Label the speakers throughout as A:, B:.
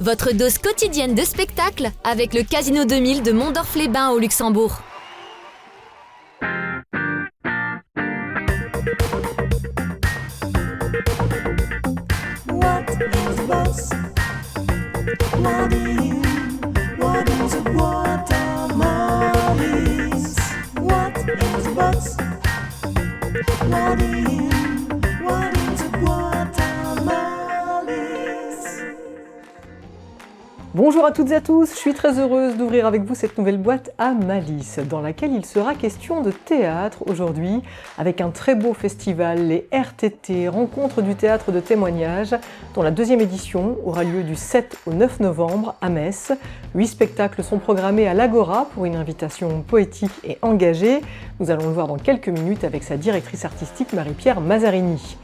A: Votre dose quotidienne de spectacle avec le Casino 2000 de Mondorf-les-Bains au Luxembourg.
B: What is a bus? What is a Guatemala? What is a bus? What is a Guatemala?
C: Bonjour à toutes et à tous, je suis très heureuse d'ouvrir avec vous cette nouvelle boîte à Malice, dans laquelle il sera question de théâtre aujourd'hui, avec un très beau festival, les RTT, Rencontres du théâtre de témoignage, dont la deuxième édition aura lieu du 7 au 9 novembre à Metz. 8 spectacles sont programmés à l'Agora pour une invitation poétique et engagée. Nous allons le voir dans quelques minutes avec sa directrice artistique Marie-Pierre Mazzarini.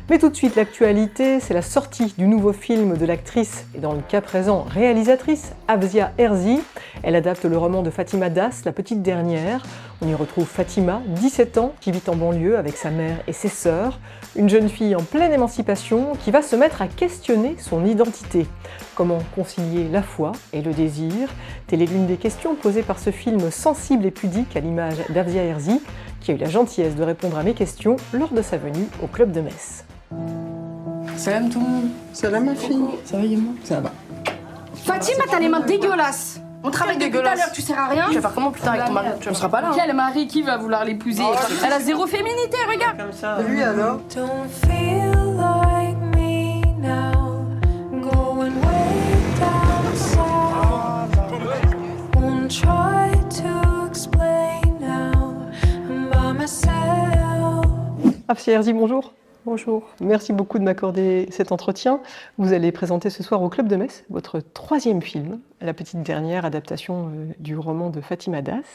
C: Mais tout de suite, l'actualité, c'est la sortie du nouveau film de l'actrice et dans le cas présent réalisatrice Afzia Herzi. Elle adapte le roman de Fatima Das, La Petite Dernière. On y retrouve Fatima, 17 ans, qui vit en banlieue avec sa mère et ses sœurs. Une jeune fille en pleine émancipation qui va se mettre à questionner son identité. Comment concilier la foi et le désir? Telle est l'une des questions posées par ce film sensible et pudique à l'image d'Afzia Herzi, qui a eu la gentillesse de répondre à mes questions lors de sa venue au Club de Metz.
D: Salam tout le monde.
E: Salam ma fille.
D: Ça va Yéma?
E: Ça va.
D: Fatima, t'as les mains dégueulasses. On travaille depuis tout à l'heure, tu sers à rien. Tu vas faire comment plus tard avec ton mari? On sera pas là.
F: Quel mari qui va vouloir l'épouser? Elle a zéro féminité, regarde.
E: Comme ça. Lui alors?
B: Don't feel like me now. Going way down south. Won't try to explain now. I'm by myself.
C: Afzia Herzi, bonjour. Bonjour. Merci beaucoup de m'accorder cet entretien. Vous allez présenter ce soir au Club de Metz votre 3e film, La Petite Dernière, adaptation du roman de Fatima Das.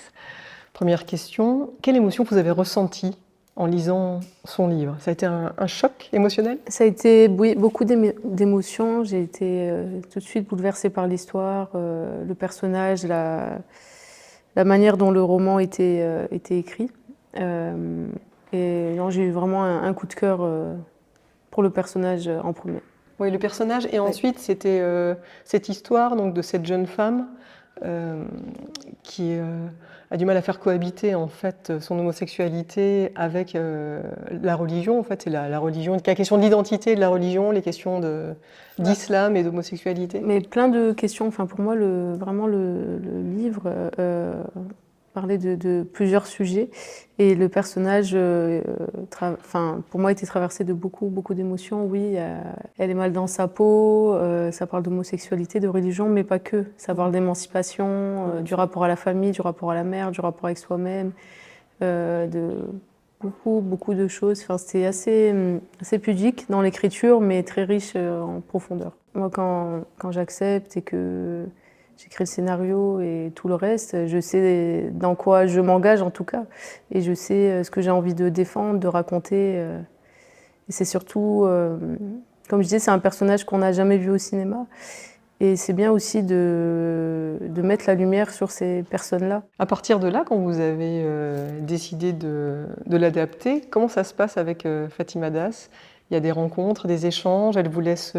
C: Première question, quelle émotion vous avez ressentie en lisant son livre? Ça a été un choc émotionnel?
G: Ça a été beaucoup d'émotions. J'ai été tout de suite bouleversée par l'histoire, le personnage, la manière dont le roman était écrit. Et non, j'ai eu vraiment un coup de cœur pour le personnage en premier.
C: Oui, le personnage. Et ensuite, c'était cette histoire donc, de cette jeune femme qui a du mal à faire cohabiter en fait, son homosexualité avec la religion. En fait, c'est la religion, la question de l'identité de la religion, les questions d'islam et d'homosexualité.
G: Mais plein de questions. Enfin, pour moi, vraiment, le livre parlait de plusieurs sujets. Et le personnage, pour moi, était traversé de beaucoup d'émotions. Oui, elle est mal dans sa peau, ça parle d'homosexualité, de religion, mais pas que. Ça parle d'émancipation, du rapport à la famille, du rapport à la mère, du rapport avec soi-même, de beaucoup de choses. Enfin, c'était assez pudique dans l'écriture, mais très riche en profondeur. Moi, quand j'accepte et que j'écris le scénario et tout le reste, je sais dans quoi je m'engage en tout cas. Et je sais ce que j'ai envie de défendre, de raconter. Et c'est surtout, comme je disais, c'est un personnage qu'on n'a jamais vu au cinéma. Et c'est bien aussi de mettre la lumière sur ces personnes-là.
C: À partir de là, quand vous avez décidé de l'adapter, comment ça se passe avec Fatima Das? Il y a des rencontres, des échanges, elle vous laisse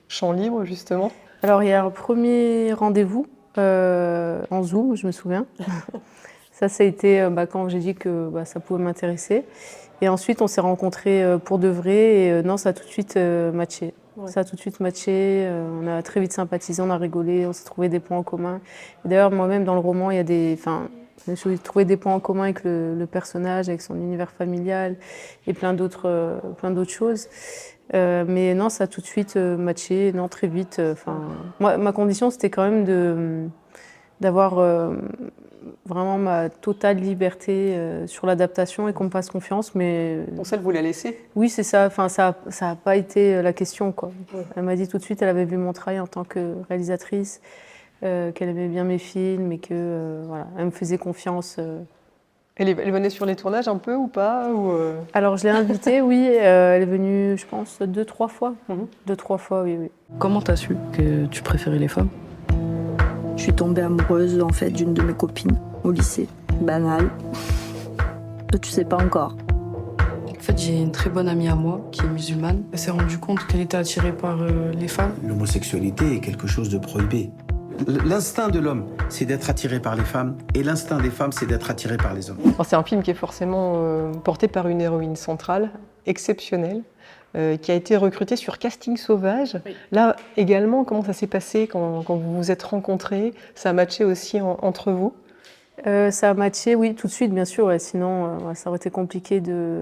C: champ libre justement?
G: Alors, il y a un premier rendez-vous en Zoom, je me souviens. Ça a été quand j'ai dit que ça pouvait m'intéresser. Et ensuite, on s'est rencontrés pour de vrai. Et non, ça a tout de suite matché. Ouais. Ça a tout de suite matché. On a très vite sympathisé, on a rigolé, on s'est trouvé des points en commun. Et d'ailleurs, moi-même, dans le roman, il y a j'ai trouvé des points en commun avec le personnage, avec son univers familial et plein d'autres choses. Mais non, ça a tout de suite matché, non, très vite. Moi, ma condition, c'était quand même d'avoir vraiment ma totale liberté sur l'adaptation et qu'on me fasse confiance. Mais
C: pour ça, vous la laissez? Oui,
G: c'est ça. Enfin, ça n'a pas été la question, quoi. Ouais. Elle m'a dit tout de suite, elle avait vu mon travail en tant que réalisatrice, qu'elle aimait bien mes films et que voilà, elle me faisait confiance.
C: Elle venait sur les tournages un peu ou pas
G: Alors, je l'ai invitée, oui. Elle est venue, je pense, 2-3 fois. 2-3 fois, oui.
D: Comment t'as su que tu préférais les femmes?
H: Je suis tombée amoureuse, en fait, d'une de mes copines au lycée. Banal. Toi, tu sais pas encore.
I: fait, j'ai une très bonne amie à moi qui est musulmane.
F: Elle s'est rendue compte qu'elle était attirée par les femmes.
J: L'homosexualité est quelque chose de prohibé. L'instinct de l'homme, c'est d'être attiré par les femmes, et l'instinct des femmes, c'est d'être attiré par les hommes.
C: C'est un film qui est forcément porté par une héroïne centrale, exceptionnelle, qui a été recrutée sur casting sauvage. Oui. Là également, comment ça s'est passé quand vous vous êtes rencontrés? Ça a matché aussi entre vous?
G: Ça a matché, oui, tout de suite, bien sûr. Ouais, sinon, ça aurait été compliqué de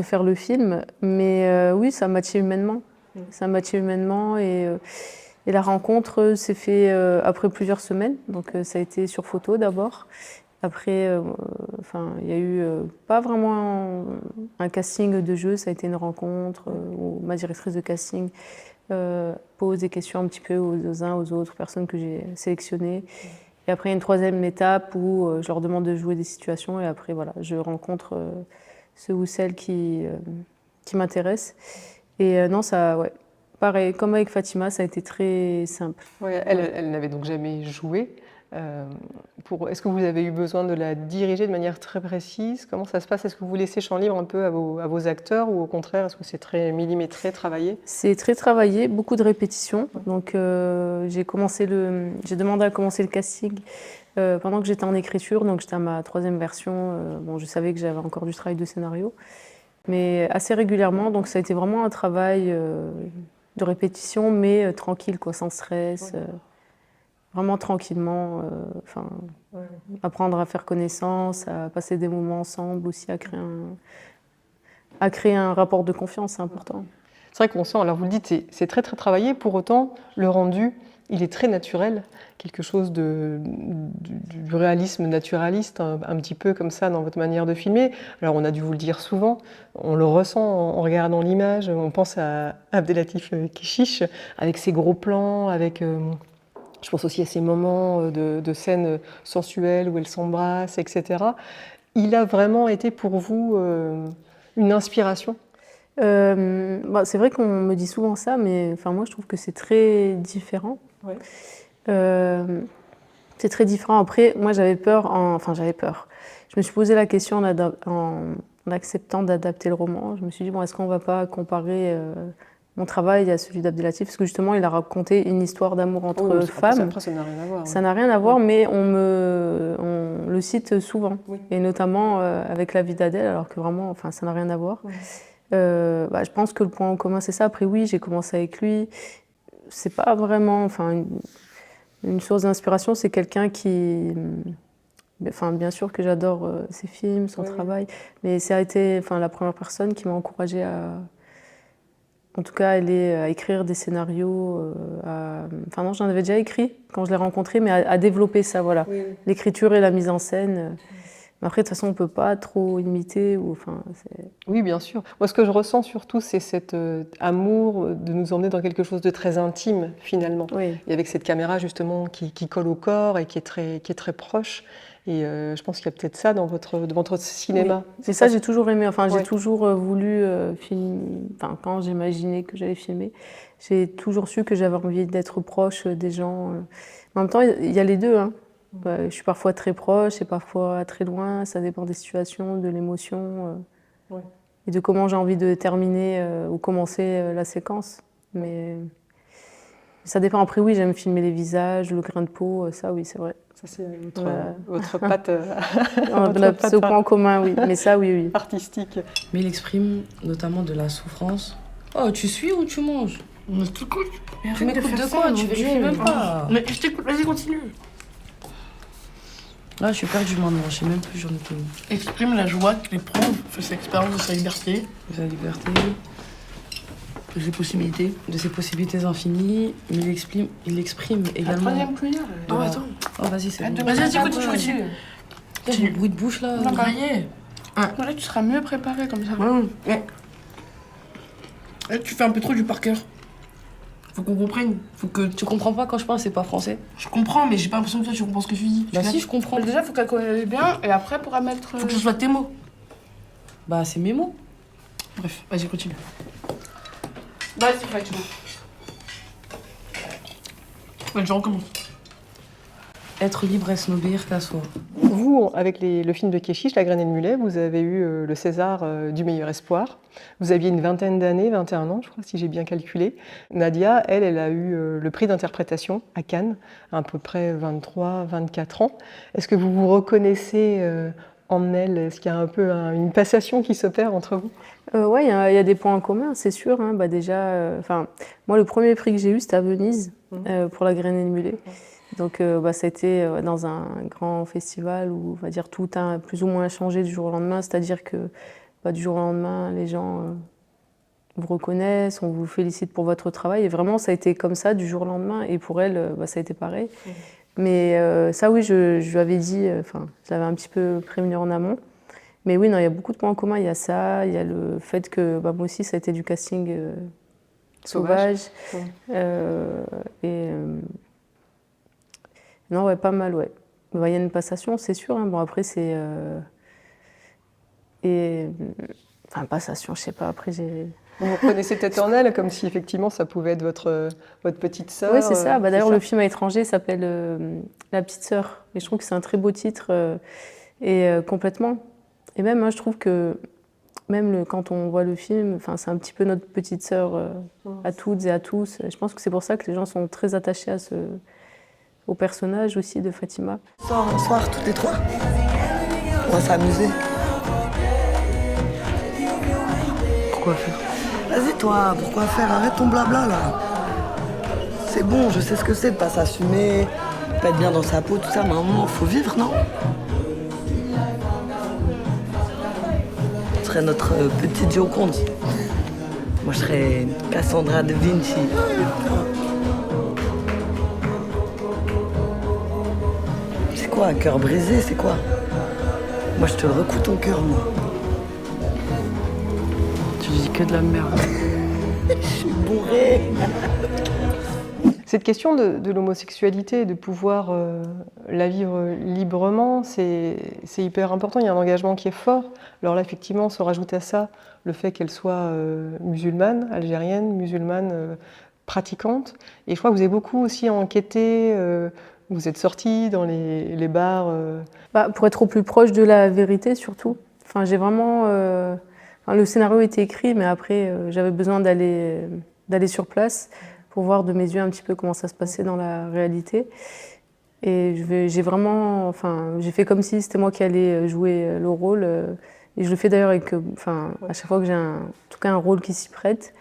G: faire le film. Mais oui, ça a matché humainement. Ça a matché humainement et la rencontre s'est faite après plusieurs semaines. Donc ça a été sur photo d'abord. Après, il y a eu pas vraiment un casting de jeu, ça a été une rencontre où ma directrice de casting pose des questions un petit peu aux uns, aux autres personnes que j'ai sélectionnées. Et après, il y a une troisième étape où je leur demande de jouer des situations et après, voilà, je rencontre ceux ou celles qui m'intéressent. Et non, ça, ouais, pareil, comme avec Fatima, ça a été très simple.
C: Ouais, elle n'avait donc jamais joué. Est-ce que vous avez eu besoin de la diriger de manière très précise? Comment ça se passe? Est-ce que vous laissez champ libre un peu à vos acteurs ou au contraire, est-ce que c'est très millimétré, travaillé? C'est
G: très travaillé, beaucoup de répétitions. Donc j'ai demandé à commencer le casting pendant que j'étais en écriture, donc j'étais à ma troisième version. Je savais que j'avais encore du travail de scénario, mais assez régulièrement. Donc ça a été vraiment un travail de répétition, mais tranquille, quoi, sans stress. Vraiment tranquillement, apprendre à faire connaissance, à passer des moments ensemble, aussi à créer un rapport de confiance, c'est important.
C: C'est vrai qu'on sent, alors vous le dites, c'est très très travaillé, pour autant le rendu, il est très naturel, quelque chose du réalisme naturaliste, un petit peu comme ça dans votre manière de filmer. Alors on a dû vous le dire souvent, on le ressent en regardant l'image, on pense à Abdelatif Kechiche, avec ses gros plans, avec... Je pense aussi à ces moments de scènes sensuelles où elles s'embrassent, etc. Il a vraiment été pour vous une inspiration?
G: C'est vrai qu'on me dit souvent ça, mais moi je trouve que c'est très différent. Ouais. C'est très différent. Après, moi j'avais peur. Je me suis posé la question en acceptant d'adapter le roman. Je me suis dit, est-ce qu'on ne va pas comparer mon travail à celui d'Abdelatif, parce que justement, il a raconté une histoire d'amour entre femmes.
C: Après, ça n'a rien à voir.
G: Ça n'a rien à voir, mais on le cite souvent, et notamment avec la vie d'Adèle, alors que vraiment, ça n'a rien à voir. Ouais. Je pense que le point en commun, c'est ça. Après, oui, j'ai commencé avec lui. C'est pas vraiment, une source d'inspiration. C'est quelqu'un qui, bien sûr que j'adore ses films, son travail, mais ça a été, la première personne qui m'a encouragée en tout cas, à écrire des scénarios. Non, j'en avais déjà écrit quand je l'ai rencontré, mais à développer ça, voilà. Oui. L'écriture et la mise en scène. Mais après, de toute façon, on ne peut pas trop imiter.
C: Oui, bien sûr. Moi, ce que je ressens surtout, c'est cet amour de nous emmener dans quelque chose de très intime, finalement. Oui. Et avec cette caméra, justement, qui colle au corps et qui est très proche. Et je pense qu'il y a peut-être ça dans votre cinéma.
G: Oui. C'est ça, j'ai toujours aimé. J'ai toujours voulu filmer. Quand j'imaginais que j'allais filmer, j'ai toujours su que j'avais envie d'être proche des gens. En même temps, il y a les deux. Hein. Je suis parfois très proche et parfois très loin. Ça dépend des situations, de l'émotion et de comment j'ai envie de terminer ou commencer la séquence. Mais ça dépend. Après, oui, j'aime filmer les visages, le grain de peau. Ça, oui, c'est vrai.
C: Ça, c'est votre patte.
G: C'est au point commun, oui. Mais ça, oui.
C: Artistique.
I: Mais il exprime notamment de la souffrance. Oh, tu suis ou tu manges?
D: Mais je t'écoute.
I: Tu m'écoutes de quoi? Tu vérifies même pas.
D: Mais je t'écoute, vas-y, continue.
I: Là, je suis perdue maintenant, je sais même plus j'en étais où.
D: Exprime la joie qu'il éprouve, fait ses expériences de sa liberté.
I: De sa liberté.
D: De ses possibilités.
I: De ses possibilités infinies. Mais il exprime également.
D: La troisième cuillère.
I: Oh, attends. Oh, vas-y, c'est bon.
D: Vas-y, continue.
I: J'ai du bruit de bouche là.
D: Non, carrière. Là, tu seras mieux préparé comme ça. Ouais. Là, tu fais un peu trop du par cœur. Faut qu'on comprenne. Faut que...
I: Tu comprends pas quand je parle, c'est pas français?
D: Je comprends, mais j'ai pas l'impression que toi tu comprends ce que je dis.
I: Bah si, je comprends.
D: Déjà, faut qu'elle connaisse bien, et après, pourra mettre... Faut que ce soit tes mots.
I: Bah, c'est mes mots.
D: Bref, vas-y, continue. Vas-y, Fatima. Je recommence.
I: Être libre, est-ce n'obéir qu'à soi.
C: Vous, avec le film de Keshish, La graine et le mulet, vous avez eu le César du meilleur espoir. Vous aviez une vingtaine d'années, 21 ans, je crois, si j'ai bien calculé. Nadia, elle a eu le prix d'interprétation à Cannes, à peu près 23, 24 ans. Est-ce que vous vous reconnaissez en elle? Est-ce qu'il y a un peu une passation qui s'opère entre vous?
G: Ouais, il y a des points en commun, c'est sûr. Hein. Bah déjà, moi, le premier prix que j'ai eu, c'était à Venise, pour La graine et le mulet. Donc, ça a été dans un grand festival où, on va dire, tout a plus ou moins changé du jour au lendemain. C'est-à-dire que du jour au lendemain, les gens vous reconnaissent, on vous félicite pour votre travail. Et vraiment, ça a été comme ça du jour au lendemain. Et pour elle, ça a été pareil. Mais ça, oui, je lui avais dit, je l'avais un petit peu prévenu en amont. Mais oui, non, il y a beaucoup de points en commun. Il y a ça, il y a le fait que moi aussi, ça a été du casting sauvage. Non, ouais, pas mal, ouais. Il y a une passation, c'est sûr. Hein. Bon, après, c'est... passation, je sais pas, après, j'ai...
C: Vous reconnaissez peut-être en elle, comme si effectivement ça pouvait être votre petite sœur.
G: Oui, c'est ça. D'ailleurs, le film à l'étranger s'appelle La petite sœur. Et je trouve que c'est un très beau titre. Complètement. Et même, moi, je trouve que même quand on voit le film, c'est un petit peu notre petite sœur à toutes et à tous. Je pense que c'est pour ça que les gens sont très attachés au personnage aussi de Fatima.
E: Bonsoir, toutes les trois. On va s'amuser. Pourquoi faire? Vas-y toi, pourquoi faire? Arrête ton blabla là. C'est bon, je sais ce que c'est de pas s'assumer, pas être bien dans sa peau, tout ça, mais à un moment, faut vivre, non? Tu serais notre petite Joconde. Moi, je serais Cassandra de Vinci. C'est quoi, un cœur brisé, c'est quoi? Moi, je te le recoue ton cœur, moi.
I: Tu dis que de la merde.
E: Je suis bourrée.
C: Cette question de l'homosexualité et de pouvoir la vivre librement, c'est hyper important. Il y a un engagement qui est fort. Alors là, effectivement, se rajoute à ça le fait qu'elle soit musulmane, algérienne, musulmane, pratiquante. Et je crois que vous avez beaucoup aussi enquêté. Vous êtes sortis dans les bars.
G: Pour être au plus proche de la vérité, surtout. J'ai vraiment... le scénario était écrit, mais après, j'avais besoin d'aller sur place pour voir de mes yeux un petit peu comment ça se passait dans la réalité. Et j'ai fait comme si c'était moi qui allais jouer le rôle. Et je le fais d'ailleurs avec, à chaque fois que j'ai en tout cas un rôle qui s'y prête.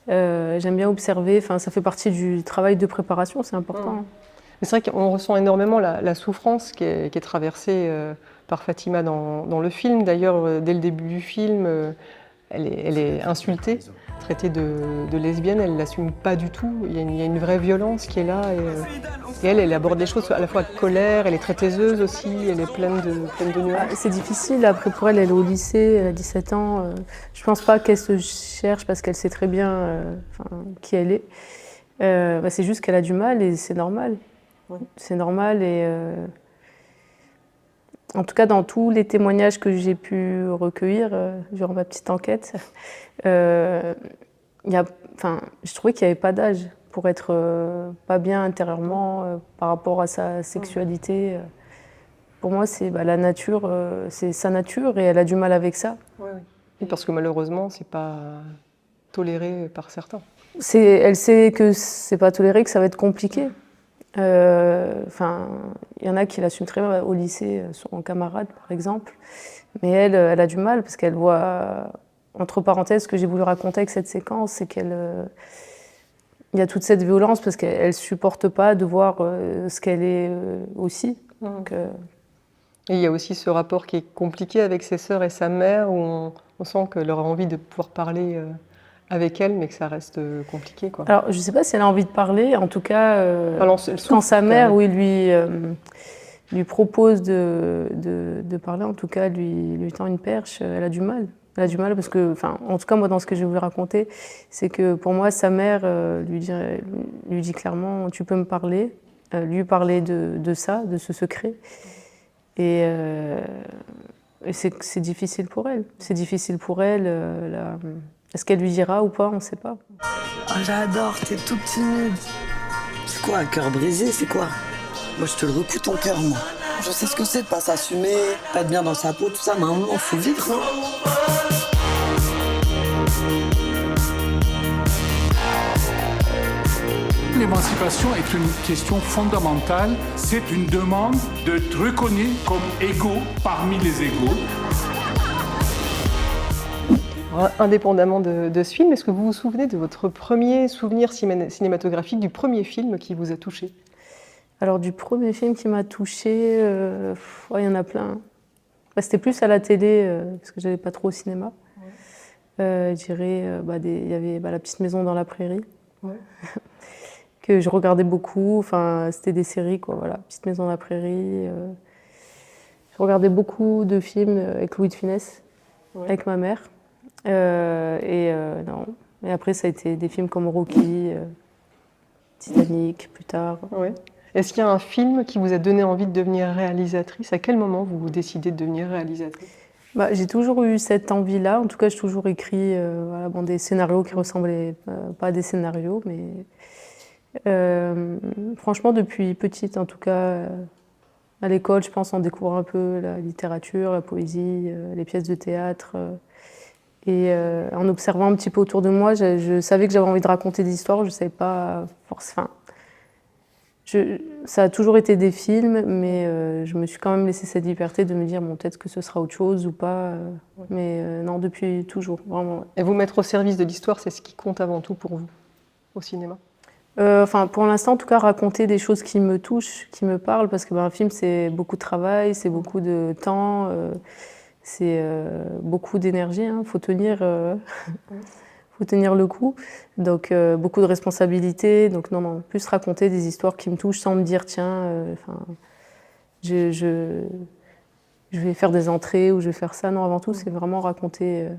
G: J'aime bien observer, ça fait partie du travail de préparation, c'est important.
C: C'est vrai qu'on ressent énormément la souffrance qui est traversée par Fatima dans le film. D'ailleurs, dès le début du film, elle est insultée, traitée de lesbienne, elle ne l'assume pas du tout. Il y a une vraie violence qui est là. Et elle aborde les choses à la fois avec colère, elle est très taiseuse aussi, elle est pleine de nuances.
G: C'est difficile, après pour elle est au lycée, elle a 17 ans. Je ne pense pas qu'elle se cherche parce qu'elle sait très bien qui elle est. C'est juste qu'elle a du mal et c'est normal. Ouais. C'est normal et en tout cas dans tous les témoignages que j'ai pu recueillir durant ma petite enquête, je trouvais qu'il n'y avait pas d'âge pour être pas bien intérieurement par rapport à sa sexualité. Pour moi, c'est la nature, c'est sa nature et elle a du mal avec ça.
C: Oui, parce que malheureusement, c'est pas toléré par certains.
G: Elle sait que c'est pas toléré, que ça va être compliqué. Il y en a qui l'assument très bien au lycée, son camarade par exemple. Mais elle a du mal parce qu'elle voit, entre parenthèses, ce que j'ai voulu raconter avec cette séquence, c'est qu'il y a toute cette violence parce qu'elle ne supporte pas de voir ce qu'elle est aussi. Donc,
C: et il y a aussi ce rapport qui est compliqué avec ses sœurs et sa mère où on sent qu'elle aura envie de pouvoir parler avec elle, mais que ça reste compliqué, quoi.
G: Alors, je ne sais pas si elle a envie de parler. En tout cas, quand sa mère lui propose de parler, en tout cas, lui tend une perche, elle a du mal. Elle a du mal parce que, en tout cas, moi, dans ce que j'ai voulu raconter, c'est que pour moi, sa mère lui dit clairement, tu peux me parler, lui parler de ça, de ce secret. Et c'est difficile pour elle. C'est difficile pour elle. Est-ce qu'elle lui dira ou pas? On ne sait pas.
E: Oh, j'adore, t'es toute timide. C'est quoi, un cœur brisé, c'est quoi? Moi, je te le recoue ton cœur, moi. Je sais ce que c'est de pas s'assumer, pas être bien dans sa peau, tout ça, mais à un moment, faut vivre, hein.
K: L'émancipation est une question fondamentale. C'est une demande d'être reconnu comme égaux parmi les égaux.
C: Indépendamment de ce film, est-ce que vous vous souvenez de votre premier souvenir cinématographique, du premier film qui vous a touché?
G: Alors du premier film qui m'a touchée, il y en a plein. C'était plus à la télé, parce que j'allais pas trop au cinéma. Je dirais, il y avait La Petite Maison dans la Prairie, que je regardais beaucoup. Enfin, c'était des séries, quoi, voilà. Petite Maison dans la Prairie. Je regardais beaucoup de films avec Louis de Funès, avec ma mère. Non. Et après, ça a été des films comme Rocky, Titanic, plus tard.
C: Ouais. Est-ce qu'il y a un film qui vous a donné envie de devenir réalisatrice? À quel moment vous décidez de devenir réalisatrice?
G: J'ai toujours eu cette envie-là. En tout cas, j'ai toujours écrit des scénarios qui ressemblaient pas à des scénarios, mais franchement, depuis petite, en tout cas, à l'école, je pense, on découvre un peu la littérature, la poésie, les pièces de théâtre. Et en observant un petit peu autour de moi, je savais que j'avais envie de raconter des histoires. Je savais pas forcément. Ça a toujours été des films, mais je me suis quand même laissé cette liberté de me dire peut-être que ce sera autre chose ou pas. Mais non, depuis toujours, vraiment.
C: Et vous mettre au service de l'histoire, c'est ce qui compte avant tout pour vous, au cinéma?
G: Pour l'instant, en tout cas, raconter des choses qui me touchent, qui me parlent, parce que un film, c'est beaucoup de travail, c'est beaucoup de temps, c'est beaucoup d'énergie. Faut tenir le coup. Donc, beaucoup de responsabilités. Donc, non, plus raconter des histoires qui me touchent sans me dire, tiens, je vais faire des entrées ou je vais faire ça. Non, avant tout, c'est vraiment raconter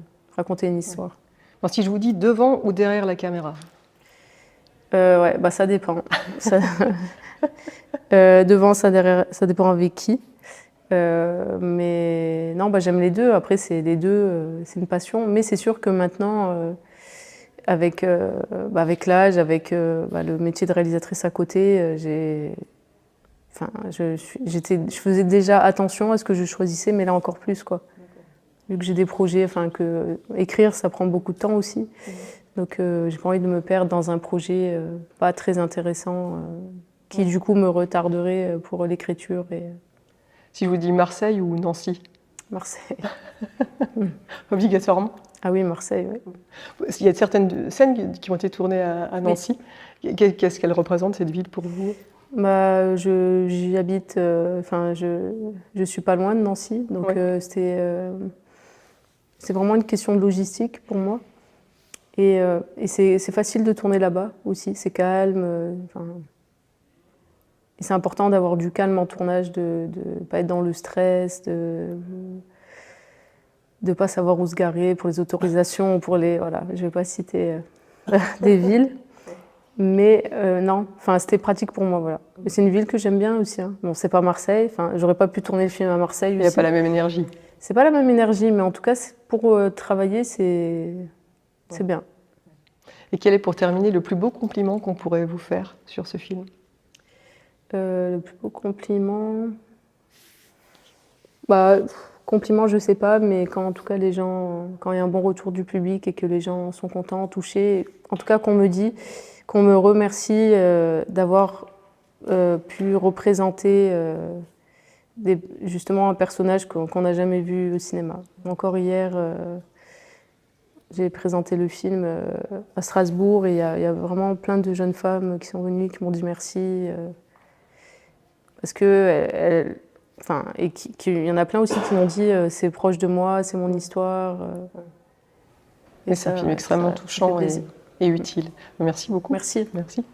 G: une histoire.
C: Alors, si je vous dis devant ou derrière la caméra?
G: Ça dépend. Devant, ça dépend avec qui. Mais non, j'aime les deux. Après, c'est les deux, c'est une passion. Mais c'est sûr que maintenant, avec l'âge, avec le métier de réalisatrice à côté, je faisais déjà attention à ce que je choisissais, mais là encore plus, quoi. Vu que j'ai des projets, que écrire, ça prend beaucoup de temps aussi. Donc, j'ai pas envie de me perdre dans un projet pas très intéressant, qui du coup me retarderait pour l'écriture.
C: Si je vous dis Marseille ou Nancy?
G: Marseille.
C: Obligatoirement?
G: Ah oui, Marseille, oui.
C: Il y a certaines scènes qui ont été tournées à Nancy. Oui. Qu'est-ce qu'elle représente, cette ville, pour vous?
G: J'y habite, je suis pas loin de Nancy, donc c'est vraiment une question de logistique pour moi. Et c'est facile de tourner là-bas aussi, c'est calme. Et c'est important d'avoir du calme en tournage, de ne pas être dans le stress, de ne pas savoir où se garer pour les autorisations, pour les... Voilà, je ne vais pas citer des villes. Mais non, c'était pratique pour moi, voilà. Mais c'est une ville que j'aime bien aussi. Hein. Bon, c'est pas Marseille, j'aurais pas pu tourner le film à Marseille.
C: Il n'y a pas la même énergie.
G: C'est pas la même énergie, mais en tout cas, pour travailler, c'est bien.
C: Et quel est, pour terminer, le plus beau compliment qu'on pourrait vous faire sur ce film?
G: Le plus beau compliment... compliment, je sais pas, mais quand en tout cas les gens, quand il y a un bon retour du public et que les gens sont contents, touchés, en tout cas qu'on me remercie d'avoir pu représenter justement un personnage qu'on n'a jamais vu au cinéma. Encore hier, j'ai présenté le film à Strasbourg et il y a vraiment plein de jeunes femmes qui sont venues, qui m'ont dit merci. Parce que il y en a plein aussi qui m'ont dit c'est proche de moi, c'est mon histoire.
C: Et c'est un film extrêmement touchant et utile. Merci beaucoup.
G: Merci.
C: Merci.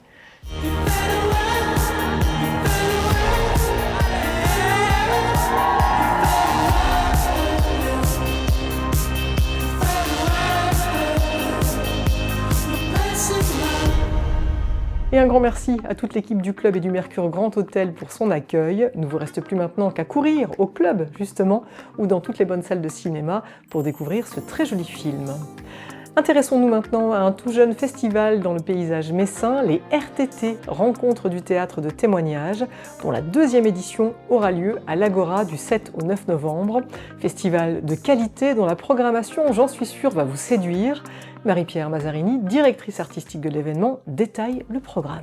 C: Et un grand merci à toute l'équipe du Club et du Mercure Grand Hôtel pour son accueil. Il ne vous reste plus maintenant qu'à courir au Club, justement, ou dans toutes les bonnes salles de cinéma pour découvrir ce très joli film. Intéressons-nous maintenant à un tout jeune festival dans le paysage messin, les RTT, Rencontres du théâtre de témoignage, dont la 2e édition aura lieu à l'Agora du 7 au 9 novembre. Festival de qualité dont la programmation, j'en suis sûre, va vous séduire. Marie-Pierre Mazzarini, directrice artistique de l'événement, détaille le programme.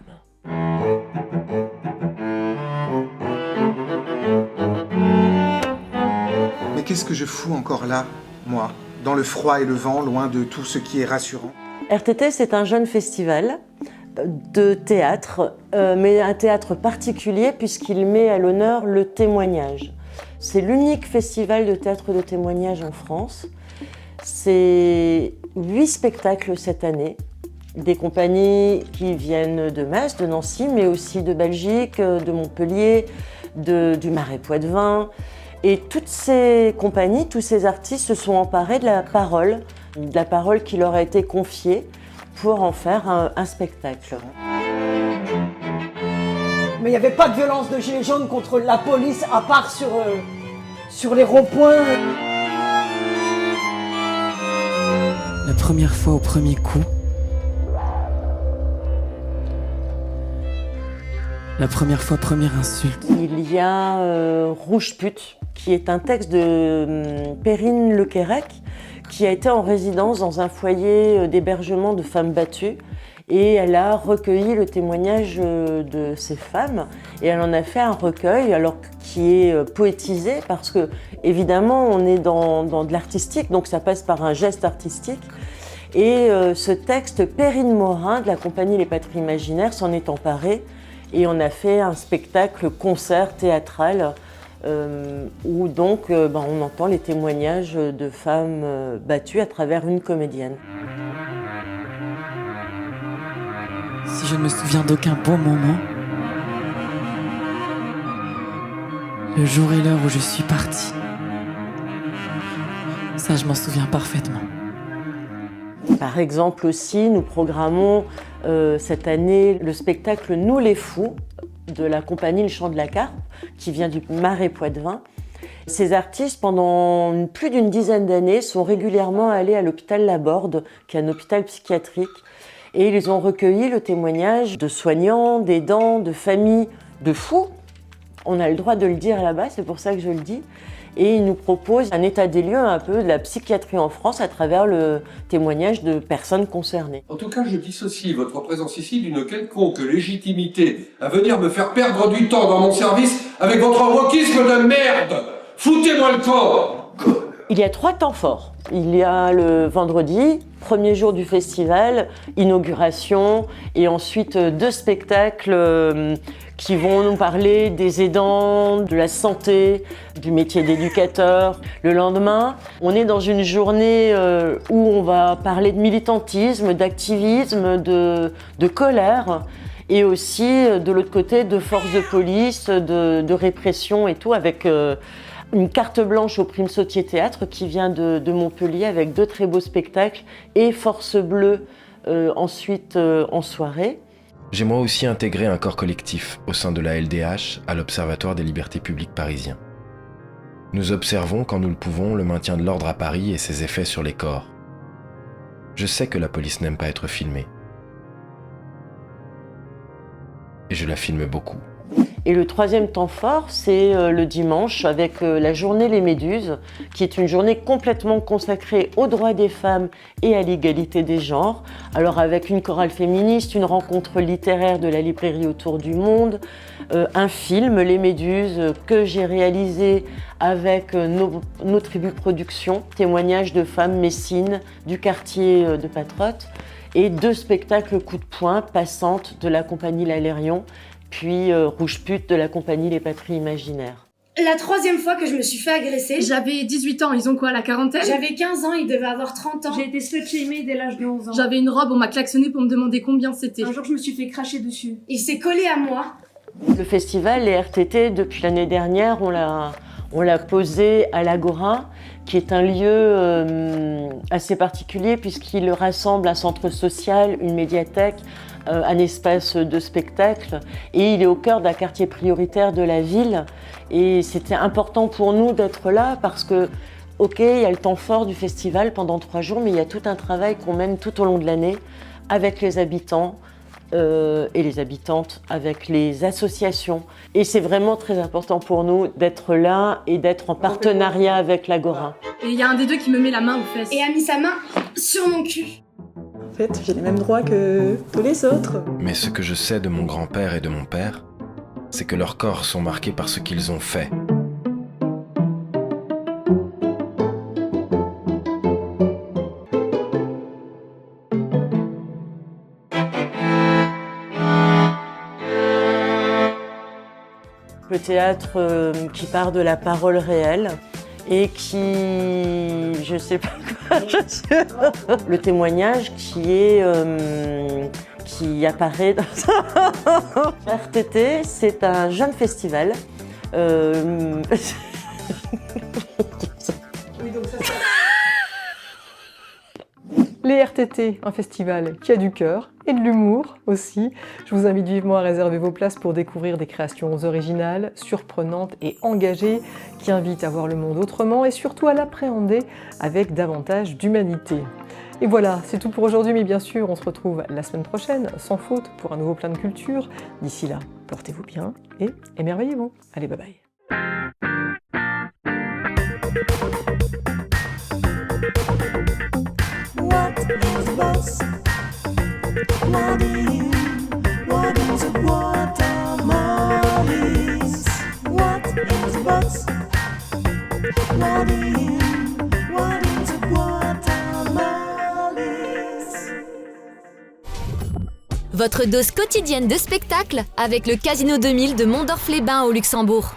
L: Mais qu'est-ce que je fous encore là, moi, dans le froid et le vent, loin de tout ce qui est rassurant?
M: RTT, c'est un jeune festival de théâtre, mais un théâtre particulier puisqu'il met à l'honneur le témoignage. C'est l'unique festival de théâtre de témoignage en France. C'est 8 spectacles cette année, des compagnies qui viennent de Metz, de Nancy, mais aussi de Belgique, de Montpellier, du Marais Poitevin. Et toutes ces compagnies, tous ces artistes se sont emparés de la parole qui leur a été confiée pour en faire un spectacle.
N: Mais il n'y avait pas de violence de gilets jaunes contre la police à part sur les ronds-points.
O: La première fois au premier coup, la première fois, première insulte.
M: Il y a Rouge Pute, qui est un texte de Perrine Lequerec, qui a été en résidence dans un foyer d'hébergement de femmes battues. Et elle a recueilli le témoignage de ces femmes et elle en a fait un recueil alors qui est poétisé parce que évidemment on est dans de l'artistique, donc ça passe par un geste artistique. Et ce texte, Perrine Morin de la compagnie Les Patries Imaginaires s'en est emparée et on a fait un spectacle concert théâtral où donc on entend les témoignages de femmes battues à travers une comédienne.
O: Si je ne me souviens d'aucun bon moment, le jour et l'heure où je suis partie, ça je m'en souviens parfaitement.
M: Par exemple aussi, nous programmons cette année le spectacle Nous les fous de la compagnie Le Chant de la Carpe qui vient du Marais Poitevin. Ces artistes, pendant plus d'une dizaine d'années, sont régulièrement allés à l'hôpital Laborde, qui est un hôpital psychiatrique, et ils ont recueilli le témoignage de soignants, d'aidants, de familles, de fous. On a le droit de le dire là-bas, c'est pour ça que je le dis. Et ils nous proposent un état des lieux un peu de la psychiatrie en France à travers le témoignage de personnes concernées.
P: En tout cas, je dissocie votre présence ici d'une quelconque légitimité à venir me faire perdre du temps dans mon service avec votre wokisme de merde. Foutez-moi le camp!
M: Il y a 3 temps forts. Il y a le vendredi, premier jour du festival, inauguration, et ensuite 2 spectacles qui vont nous parler des aidants, de la santé, du métier d'éducateur. Le lendemain, on est dans une journée où on va parler de militantisme, d'activisme, de colère, et aussi de l'autre côté de force de police, de répression et tout, avec une carte blanche au Prime Sautier Théâtre qui vient de Montpellier avec 2 très beaux spectacles et Force Bleue ensuite en soirée.
Q: J'ai moi aussi intégré un corps collectif au sein de la LDH à l'Observatoire des libertés publiques parisien. Nous observons quand nous le pouvons le maintien de l'ordre à Paris et ses effets sur les corps. Je sais que la police n'aime pas être filmée. Et je la filme beaucoup.
M: Et le 3e temps fort, c'est le dimanche avec la journée Les Méduses, qui est une journée complètement consacrée aux droits des femmes et à l'égalité des genres. Alors avec une chorale féministe, une rencontre littéraire de la librairie Autour du Monde, un film, Les Méduses, que j'ai réalisé avec nos tribus productions, témoignages de femmes messines du quartier de Patrotte, et 2 spectacles coup de poing, Passante de la compagnie L'Alérion, puis Rouge Pute de la compagnie Les Patries Imaginaires.
R: La 3e fois que je me suis fait agresser.
F: J'avais 18 ans, ils ont quoi, la quarantaine?
R: J'avais 15 ans, ils devaient avoir 30 ans.
F: J'ai été slut-shamée dès l'âge de 11 ans. J'avais une robe, on m'a klaxonné pour me demander combien c'était. Un jour, je me suis fait cracher dessus.
R: Il s'est collé à moi.
M: Le festival, les RTT, depuis l'année dernière, on l'a posé à l'Agora, qui est un lieu assez particulier puisqu'il rassemble un centre social, une médiathèque, un espace de spectacle, et il est au cœur d'un quartier prioritaire de la ville. Et c'était important pour nous d'être là parce que Ok, il y a le temps fort du festival pendant 3 jours, mais il y a tout un travail qu'on mène tout au long de l'année avec les habitants et les habitantes, avec les associations. Et c'est vraiment très important pour nous d'être là et d'être en partenariat avec l'Agora.
F: Et il y a un des deux qui me met la main aux fesses.
R: Et a mis sa main sur mon cul.
H: En fait, j'ai les mêmes droits que tous les autres.
Q: Mais ce que je sais de mon grand-père et de mon père, c'est que leurs corps sont marqués par ce qu'ils ont fait.
M: Le théâtre qui part de la parole réelle et qui... je sais pas quoi, le témoignage qui apparaît dans RTT, c'est un jeune festival.
C: Les RTT, un festival qui a du cœur et de l'humour aussi. Je vous invite vivement à réserver vos places pour découvrir des créations originales, surprenantes et engagées qui invitent à voir le monde autrement et surtout à l'appréhender avec davantage d'humanité. Et voilà, c'est tout pour aujourd'hui, mais bien sûr, on se retrouve la semaine prochaine, sans faute, pour un nouveau plein de culture. D'ici là, portez-vous bien et émerveillez-vous. Allez, bye bye.
B: What is bus? What is a watermollies? What is bus? What is a watermollies?
A: Votre dose quotidienne de spectacle avec le Casino 2000 de Mondorf-les-Bains au Luxembourg.